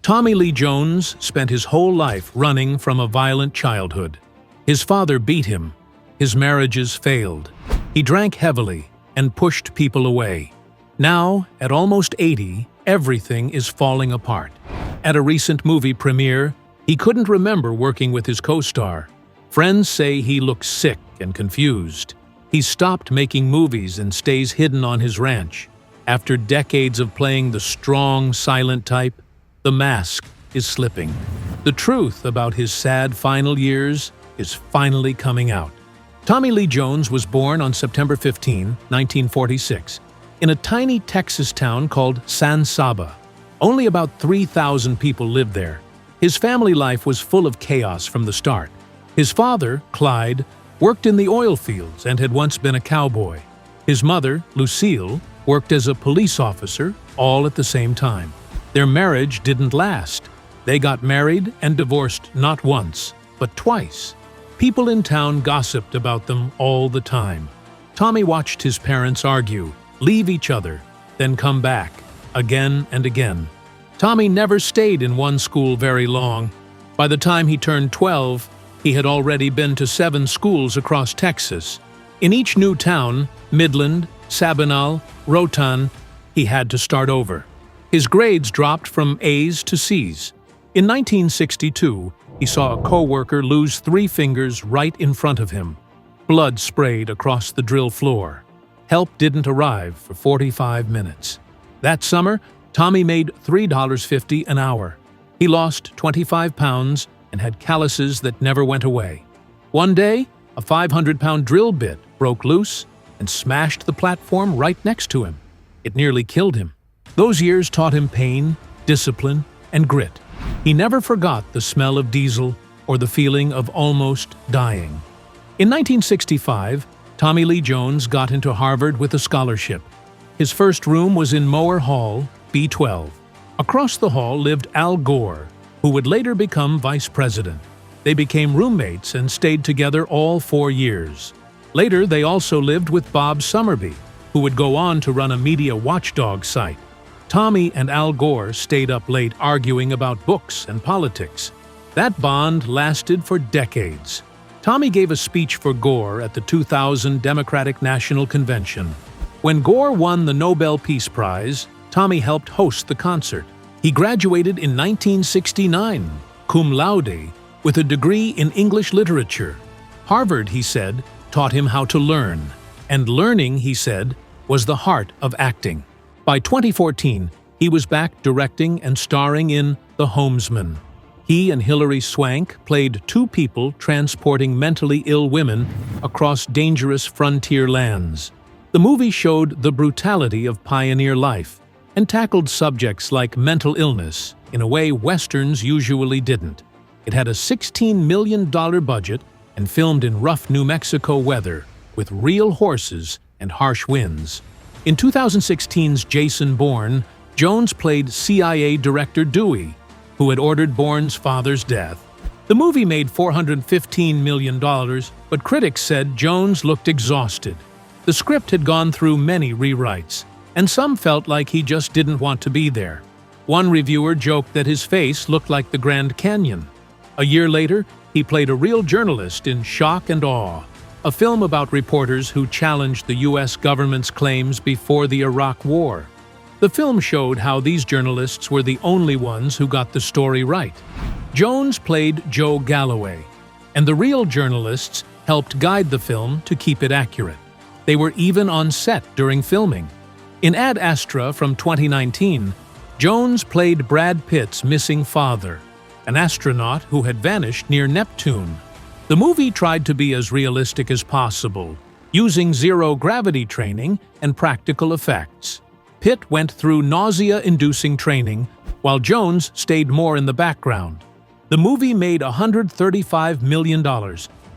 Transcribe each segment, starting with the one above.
Tommy Lee Jones spent his whole life running from a violent childhood. His father beat him. His marriages failed. He drank heavily and pushed people away. Now, at almost 80, everything is falling apart. At a recent movie premiere, he couldn't remember working with his co-star. Friends say he looks sick and confused. He's stopped making movies and stays hidden on his ranch. After decades of playing the strong, silent type, the mask is slipping. The truth about his sad final years is finally coming out. Tommy Lee Jones was born on September 15, 1946, in a tiny Texas town called San Saba. Only about 3,000 people lived there. His family life was full of chaos from the start. His father, Clyde, worked in the oil fields and had once been a cowboy. His mother, Lucille, worked as a police officer, all at the same time. Their marriage didn't last. They got married and divorced not once, but twice. People in town gossiped about them all the time. Tommy watched his parents argue, leave each other, then come back, again and again. Tommy never stayed in one school very long. By the time he turned 12, he had already been to 7 schools across Texas. In each new town, Midland, Sabinal, Rotan, he had to start over. His grades dropped from A's to C's. In 1962, he saw a co-worker lose 3 fingers right in front of him. Blood sprayed across the drill floor. Help didn't arrive for 45 minutes. That summer, Tommy made $3.50 an hour. He lost 25 pounds and had calluses that never went away. One day, a 500-pound drill bit broke loose and smashed the platform right next to him. It nearly killed him. Those years taught him pain, discipline, and grit. He never forgot the smell of diesel or the feeling of almost dying. In 1965, Tommy Lee Jones got into Harvard with a scholarship. His first room was in Mower Hall, B12. Across the hall lived Al Gore, who would later become vice president. They became roommates and stayed together all 4 years. Later, they also lived with Bob Summerby, who would go on to run a media watchdog site. Tommy and Al Gore stayed up late arguing about books and politics. That bond lasted for decades. Tommy gave a speech for Gore at the 2000 Democratic National Convention. When Gore won the Nobel Peace Prize, Tommy helped host the concert. He graduated in 1969, cum laude, with a degree in English literature. Harvard, he said, taught him how to learn. And learning, he said, was the heart of acting. By 2014, he was back directing and starring in The Homesman. He and Hilary Swank played 2 people transporting mentally ill women across dangerous frontier lands. The movie showed the brutality of pioneer life and tackled subjects like mental illness in a way Westerns usually didn't. It had a $16 million budget and filmed in rough New Mexico weather with real horses and harsh winds. In 2016's Jason Bourne, Jones played CIA Director Dewey, who had ordered Bourne's father's death. The movie made $415 million, but critics said Jones looked exhausted. The script had gone through many rewrites, and some felt like he just didn't want to be there. One reviewer joked that his face looked like the Grand Canyon. A year later, he played a real journalist in Shock and Awe, a film about reporters who challenged the U.S. government's claims before the Iraq War. The film showed how these journalists were the only ones who got the story right. Jones played Joe Galloway, and the real journalists helped guide the film to keep it accurate. They were even on set during filming. In Ad Astra from 2019, Jones played Brad Pitt's missing father, an astronaut who had vanished near Neptune. The movie tried to be as realistic as possible, using zero-gravity training and practical effects. Pitt went through nausea-inducing training, while Jones stayed more in the background. The movie made $135 million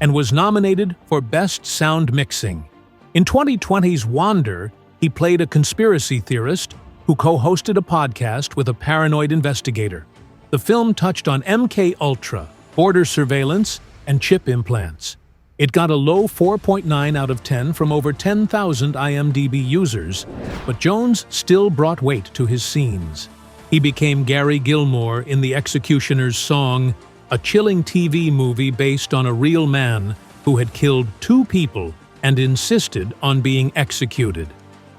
and was nominated for Best Sound Mixing. In 2020's Wander, he played a conspiracy theorist who co-hosted a podcast with a paranoid investigator. The film touched on MK-Ultra, border surveillance, and chip implants. It got a low 4.9 out of 10 from over 10,000 IMDb users, but Jones still brought weight to his scenes. He became Gary Gilmore in The Executioner's Song, a chilling TV movie based on a real man who had killed 2 people and insisted on being executed.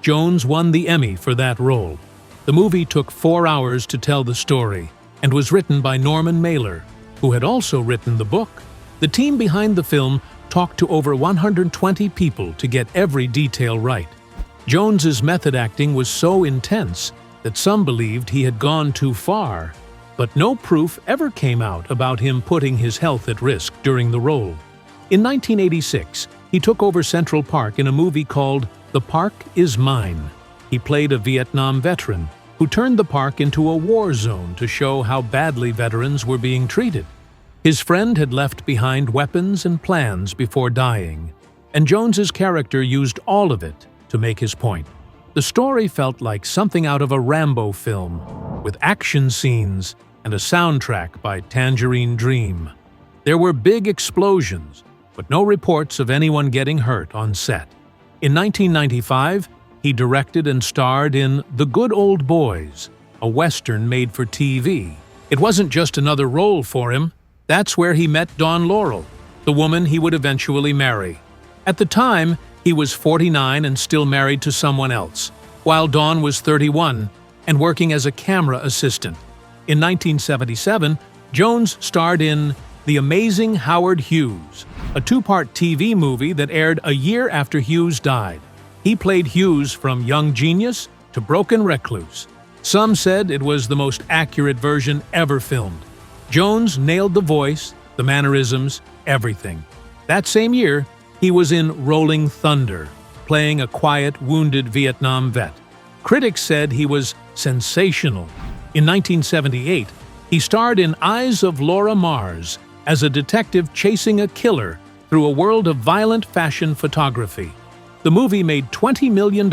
Jones won the Emmy for that role. The movie took 4 hours to tell the story and was written by Norman Mailer, who had also written the book. The team behind the film talked to over 120 people to get every detail right. Jones's method acting was so intense that some believed he had gone too far, but no proof ever came out about him putting his health at risk during the role. In 1986, he took over Central Park in a movie called The Park Is Mine. He played a Vietnam veteran who turned the park into a war zone to show how badly veterans were being treated. His friend had left behind weapons and plans before dying, and Jones's character used all of it to make his point. The story felt like something out of a Rambo film, with action scenes and a soundtrack by Tangerine Dream. There were big explosions, but no reports of anyone getting hurt on set. In 1995, he directed and starred in The Good Old Boys, a Western made for TV. It wasn't just another role for him. That's where he met Dawn Laurel, the woman he would eventually marry. At the time, he was 49 and still married to someone else, while Dawn was 31 and working as a camera assistant. In 1977, Jones starred in The Amazing Howard Hughes, a 2-part TV movie that aired a year after Hughes died. He played Hughes from young genius to broken recluse. Some said it was the most accurate version ever filmed. Jones nailed the voice, the mannerisms, everything. That same year, he was in Rolling Thunder, playing a quiet, wounded Vietnam vet. Critics said he was sensational. In 1978, he starred in Eyes of Laura Mars as a detective chasing a killer through a world of violent fashion photography. The movie made $20 million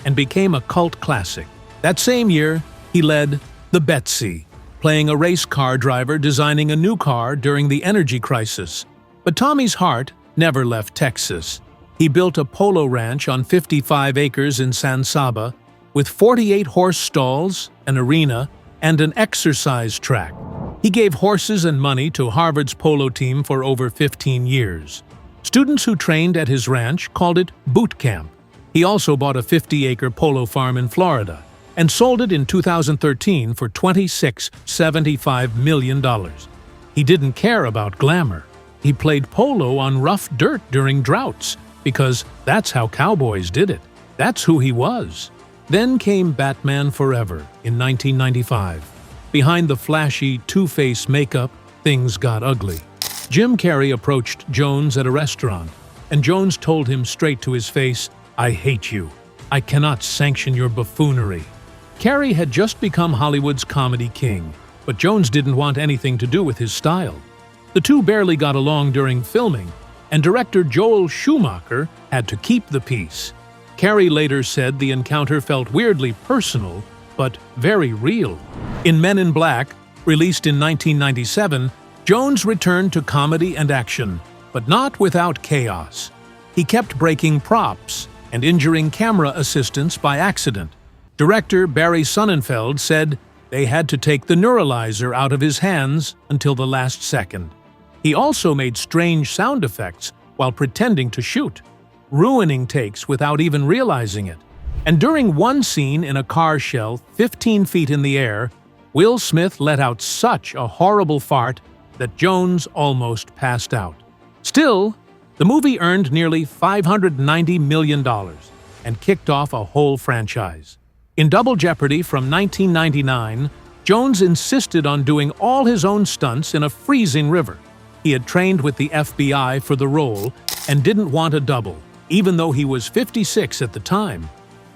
and became a cult classic. That same year, he led The Betsy, playing a race car driver designing a new car during the energy crisis. But Tommy's heart never left Texas. He built a polo ranch on 55 acres in San Saba with 48 horse stalls, an arena, and an exercise track. He gave horses and money to Harvard's polo team for over 15 years. Students who trained at his ranch called it boot camp. He also bought a 50-acre polo farm in Florida and sold it in 2013 for $26.75 million. He didn't care about glamour. He played polo on rough dirt during droughts because that's how cowboys did it. That's who he was. Then came Batman Forever in 1995. Behind the flashy Two-Face makeup, things got ugly. Jim Carrey approached Jones at a restaurant, and Jones told him straight to his face, "I hate you. I cannot sanction your buffoonery." Carrey had just become Hollywood's comedy king, but Jones didn't want anything to do with his style. The two barely got along during filming, and director Joel Schumacher had to keep the peace. Carrey later said the encounter felt weirdly personal, but very real. In Men in Black, released in 1997, Jones returned to comedy and action, but not without chaos. He kept breaking props and injuring camera assistants by accident. Director Barry Sonnenfeld said they had to take the neuralizer out of his hands until the last second. He also made strange sound effects while pretending to shoot, ruining takes without even realizing it. And during one scene in a car shell 15 feet in the air, Will Smith let out such a horrible fart that Jones almost passed out. Still, the movie earned nearly $590 million and kicked off a whole franchise. In Double Jeopardy from 1999, Jones insisted on doing all his own stunts in a freezing river. He had trained with the FBI for the role and didn't want a double, even though he was 56 at the time.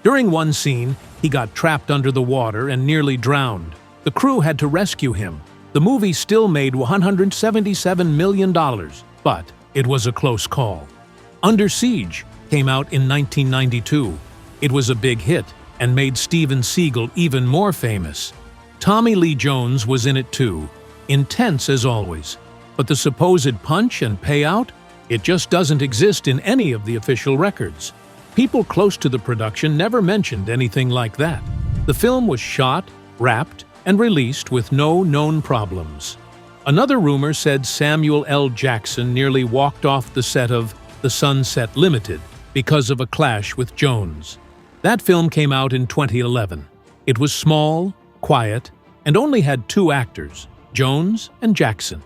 During one scene, he got trapped under the water and nearly drowned. The crew had to rescue him. The movie still made $177 million, but it was a close call. Under Siege came out in 1992. It was a big hit and made Steven Seagal even more famous. Tommy Lee Jones was in it too, intense as always. But the supposed punch and payout? It just doesn't exist in any of the official records. People close to the production never mentioned anything like that. The film was shot, wrapped, and released with no known problems. Another rumor said Samuel L. Jackson nearly walked off the set of The Sunset Limited because of a clash with Jones. That film came out in 2011. It was small, quiet, and only had two actors, Jones and Jackson,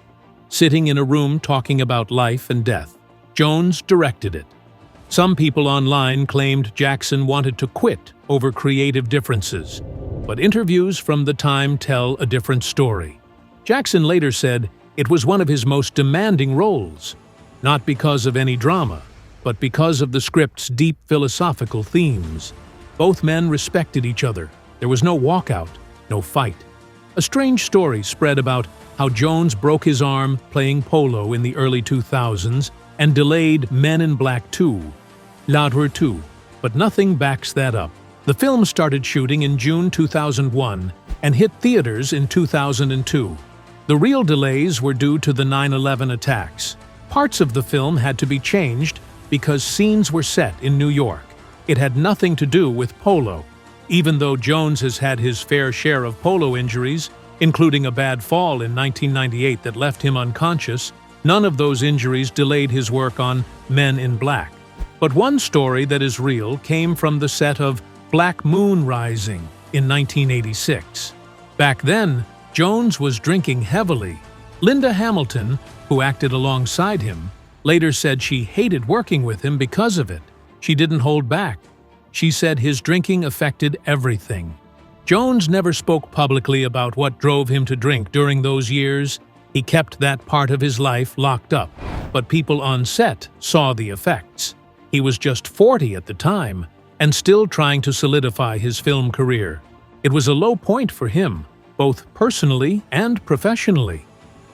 sitting in a room talking about life and death. Jones directed it. Some people online claimed Jackson wanted to quit over creative differences, but interviews from the time tell a different story. Jackson later said it was one of his most demanding roles, not because of any drama, but because of the script's deep philosophical themes. Both men respected each other. There was no walkout, no fight. A strange story spread about how Jones broke his arm playing polo in the early 2000s and delayed Men in Black 2, Ladder 2, but nothing backs that up. The film started shooting in June 2001 and hit theaters in 2002. The real delays were due to the 9/11 attacks. Parts of the film had to be changed because scenes were set in New York. It had nothing to do with polo. Even though Jones has had his fair share of polo injuries, including a bad fall in 1998 that left him unconscious, none of those injuries delayed his work on Men in Black. But one story that is real came from the set of Black Moon Rising in 1986. Back then, Jones was drinking heavily. Linda Hamilton, who acted alongside him, later said she hated working with him because of it. She didn't hold back. She said his drinking affected everything. Jones never spoke publicly about what drove him to drink during those years. He kept that part of his life locked up, but people on set saw the effects. He was just 40 at the time and still trying to solidify his film career. It was a low point for him, both personally and professionally.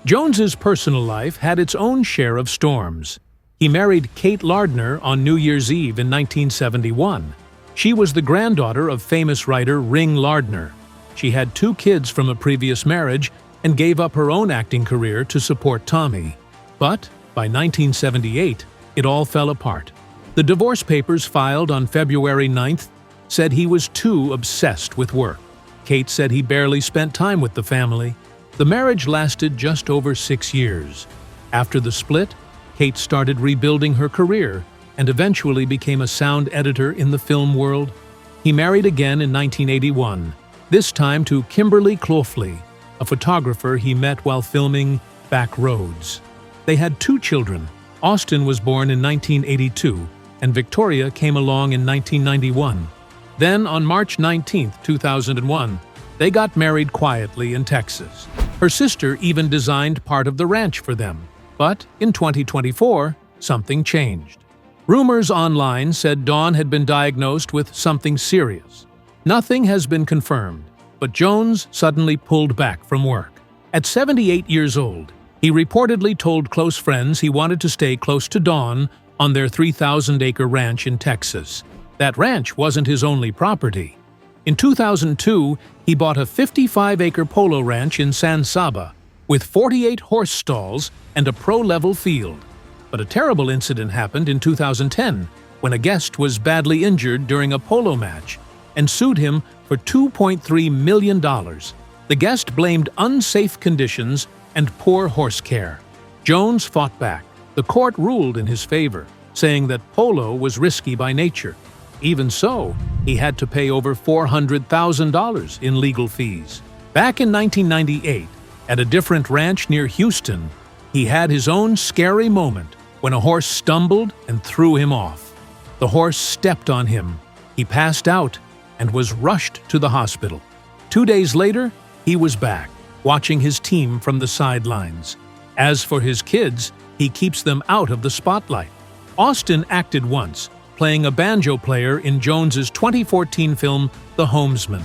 Jones's personal life had its own share of storms. He married Kate Lardner on New Year's Eve in 1971. She was the granddaughter of famous writer Ring Lardner. She had 2 kids from a previous marriage and gave up her own acting career to support Tommy. But by 1978, it all fell apart. The divorce papers filed on February 9th said he was too obsessed with work. Kate said he barely spent time with the family. The marriage lasted just over 6 years. After the split, Kate started rebuilding her career and eventually became a sound editor in the film world. He married again in 1981, this time to Kimberly Clofley, a photographer he met while filming Back Roads. They had 2 children. Austin was born in 1982, and Victoria came along in 1991. Then, on March 19, 2001, they got married quietly in Texas. Her sister even designed part of the ranch for them. But in 2024, something changed. Rumors online said Dawn had been diagnosed with something serious. Nothing has been confirmed, but Jones suddenly pulled back from work. At 78 years old, he reportedly told close friends he wanted to stay close to Dawn on their 3,000-acre ranch in Texas. That ranch wasn't his only property. In 2002, he bought a 55-acre polo ranch in San Saba with 48 horse stalls and a pro-level field. But a terrible incident happened in 2010 when a guest was badly injured during a polo match and sued him for $2.3 million. The guest blamed unsafe conditions and poor horse care. Jones fought back. The court ruled in his favor, saying that polo was risky by nature. Even so, he had to pay over $400,000 in legal fees. Back in 1998, at a different ranch near Houston, he had his own scary moment when a horse stumbled and threw him off. The horse stepped on him. He passed out and was rushed to the hospital. 2 days later, he was back, watching his team from the sidelines. As for his kids, he keeps them out of the spotlight. Austin acted once, playing a banjo player in Jones's 2014 film The Homesman.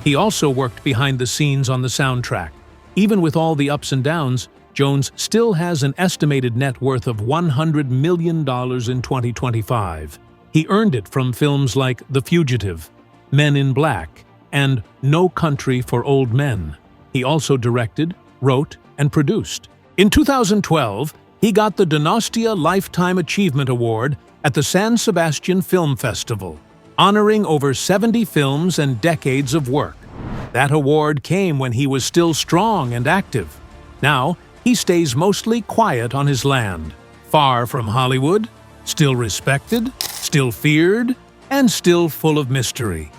He also worked behind the scenes on the soundtrack. Even with all the ups and downs, Jones still has an estimated net worth of $100 million in 2025. He earned it from films like The Fugitive, Men in Black, and No Country for Old Men. He also directed, wrote, and produced. In 2012, he got the Donostia Lifetime Achievement Award at the San Sebastian Film Festival, honoring over 70 films and decades of work. That award came when he was still strong and active. Now, he stays mostly quiet on his land, far from Hollywood, still respected, still feared, and still full of mystery.